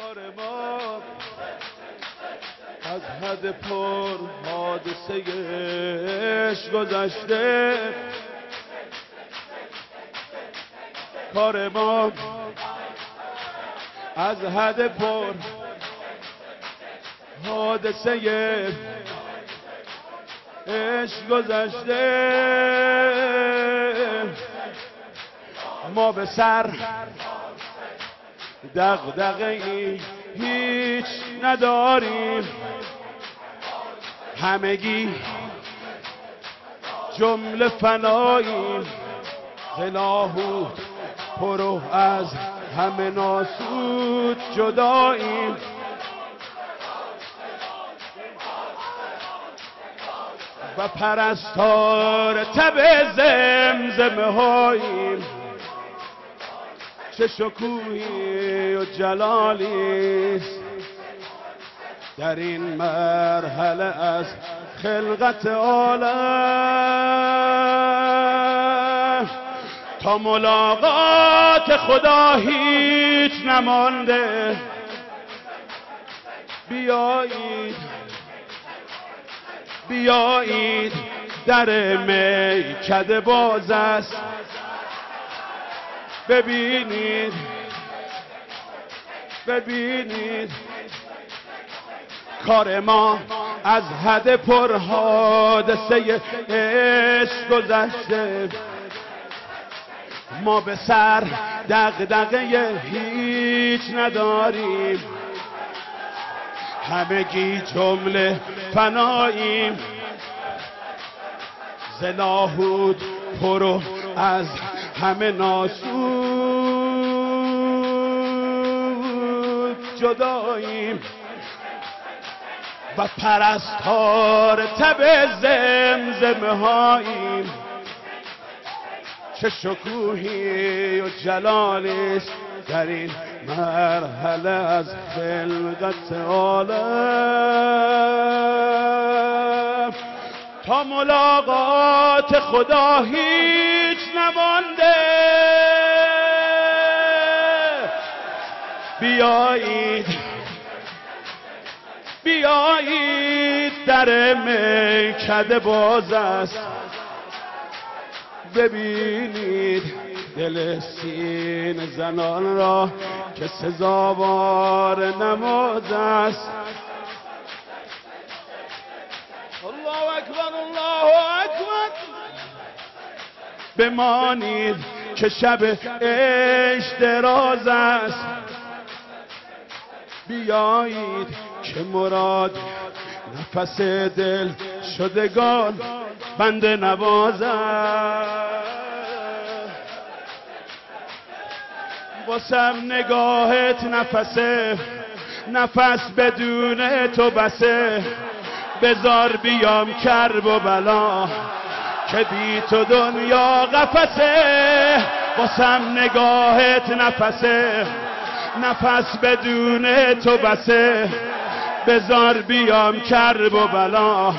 کار ما از حد پر حادثه عشق گذشته، کار ما از حد پر حادثه عشق گذشته. ما به سر دغدغه‌ای هیچ نداریم، همگی جمله فناییم، لاهوت پرو از همه ناسود جداییم. و پرستار تب زمزمه هاییم، چه شکوهی و جلالیست در این مرحله از خلقت عالم. تا ملاقات خدا هیچ نمانده، بیایید بیایید در میکده باز است، ببینید ببینید کار ما از حد پر حادثه عشق گذشته. ما به سر دغدغه هیچ نداریم، همگی جمله فناییم، ز لاهوت پرو از همه ناسود جداییم. و پرستار تب زمزمه هاییم، چه شکوهی و جلالیست در این مرحله از خلقت عالم. تا ملاقات خدا هیچ نمانده، بیایید بیایید در میکده باز است، ببینید دل سینه زنان را که سزاوار نماز است. الله اکبر الله اکبر. بمانید که شب عشق دراز است، بیایید که مراد نفس دل شدگان بنده نواز است. واسم نگاهت نفسه، نفس بدون تو بسه، بذار بیام کرب و بلا که بی تو دنیا قفسه. واسم نگاهت نفسه، نفس بدون تو بسه، بذار بیام کرب و بلا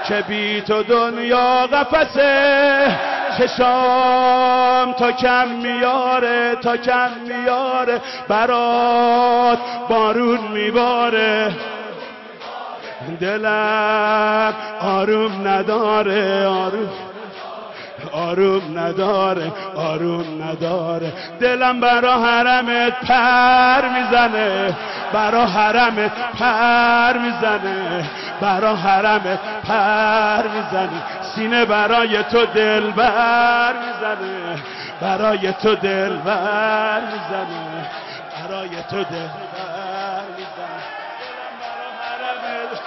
که بی تو دنیا قفسه. چشام تا کم میاره تا کم میاره، برات بارون میباره، دلم آروم نداره، آروم نداره، آروم نداره. دلم برا حرمت پر میزنه، برا حرمت پر میزنه، برا حرمت پر میزنه. سینه برای تو دلبر میزنه، برای تو دلبر میزنه، برای تو دلبر میزنه. دلم برا حرمت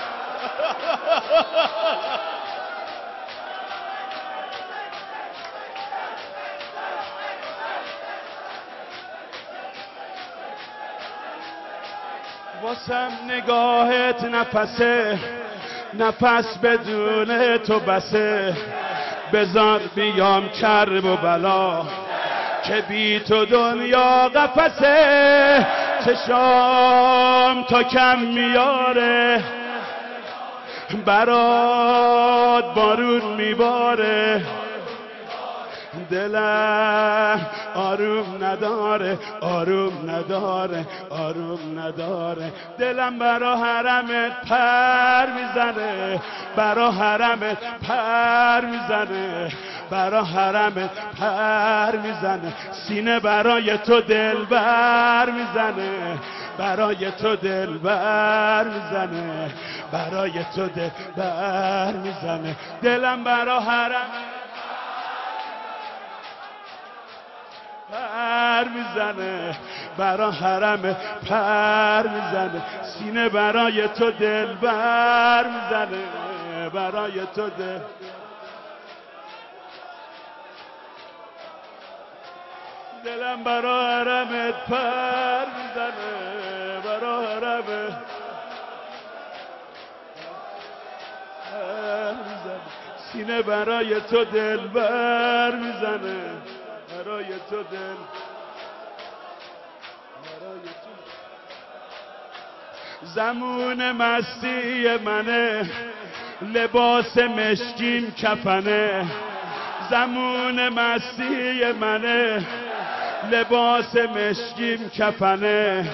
واسم نگاهت نفسه، نفس بدون تو بسه، بذار بیام کرب و بلا که بی تو دنیا قفسه. چشام تا کم میاره، برات بارون میباره، دلم آروم نداره آروم نداره آروم نداره دلم برا حرمت پر میزنه برا حرمت پر میزنه برا حرمت پر میزنه سینه برای تو دلبر میزنه برای تو دلبر میزنه برای تو دلبر میزنه دلم برا حرم پر میزنه برا حرم پر میزنه سینه برای تو دلبر میزنه برای تو دلم برا حرمت پر میزنه برا حرمت پر میزنه سینه برای تو دلبر میزنه برای تو برای تو زمون مستی منه لباس مشکین کفنه زمون مستی منه لباس مشکین کفنه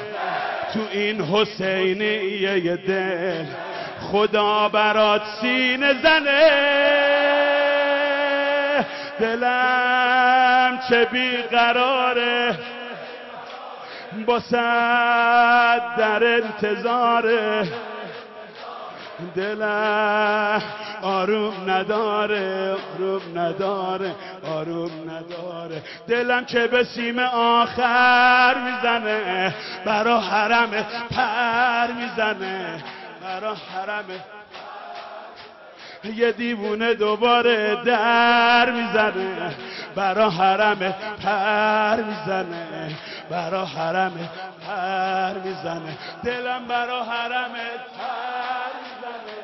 تو این حسینیه دل خدا برات سینه زنه دلم چه بیقراره با صد در انتظاره دلم آروم نداره آروم نداره آروم نداره دلم چه به سیم آخر میزنه برا حرم پر میزنه برا حرم یه دیوونه دوباره در میزنه برا حرم پر میزنه برا حرم پر میزنه دلم برا حرم پر میزنه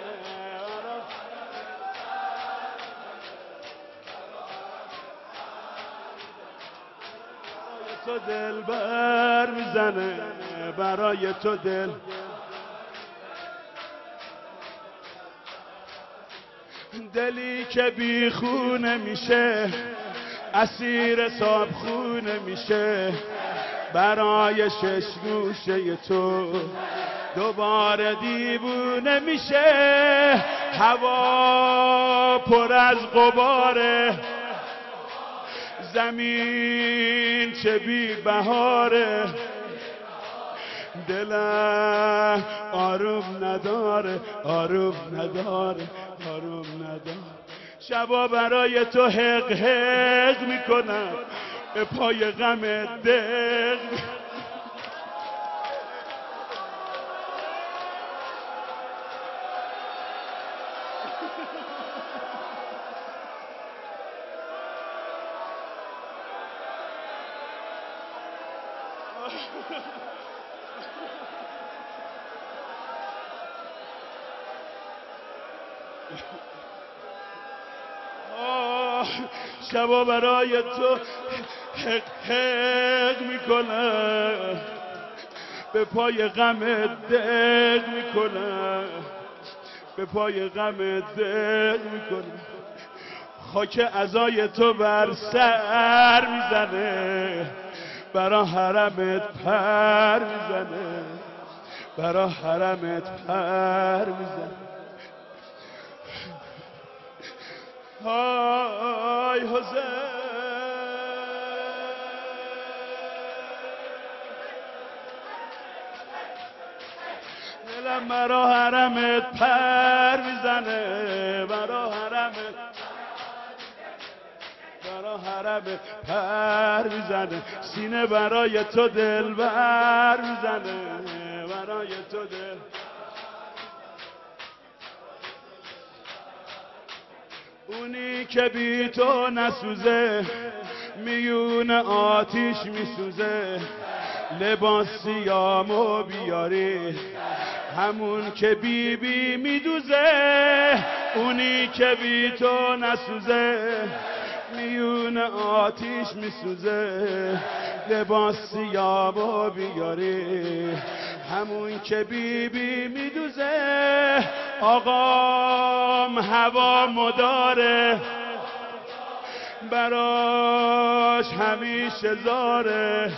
برای تو دلبر میزنه برای تو دل دلی که بی خونه میشه اسیر صابخونه میشه برای شش گوشه تو دوباره دیوونه میشه هوا پر از غباره زمین چه بی بهاره دلم آروم نداره آروم نداره آروم نداره شبا برای تو حق حق میکنم به پای غم دق شبا برای تو حق حق میکنم به پای غم دق میکنم به پای غم دق میکنم خاک عزای تو بر سر میزنه برا حرمت پر میزنه برا حرمت پر میزنه های حسین دلم برا حرمت پر میزنه برا حرمت برا حرمت پر میزنه سینه برای تو دلبر میزنه برای تو دل اونی که بی تو نسوزه میون آتیش میسوزه لباس سیامو بیاری همون که بی بی میدوزه اونی که بی تو نسوزه میون آتیش میسوزه لباس سیامو بیاری همون که بی بی میدوزه آقام هوا مداره براش همیشه زاره،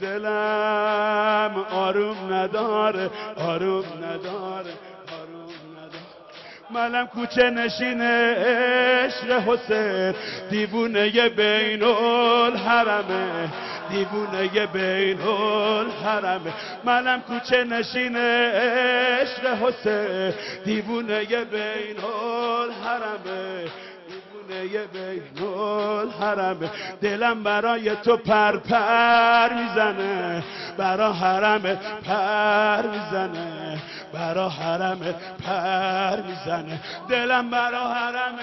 دلم آروم نداره، آروم نداره، آروم نداره. منم کوچه نشین عشق حسین، دیوونه بین الحرمه، دیوونه بین الحرمه. منم کوچه نشین عشق حسین، دیوونه بین الحرمه، دیوونه بین الحرمه. دلم برای تو پر پر میزنه، برا حرم پر میزنه، برا حرم پر میزنه. دلم برا حرم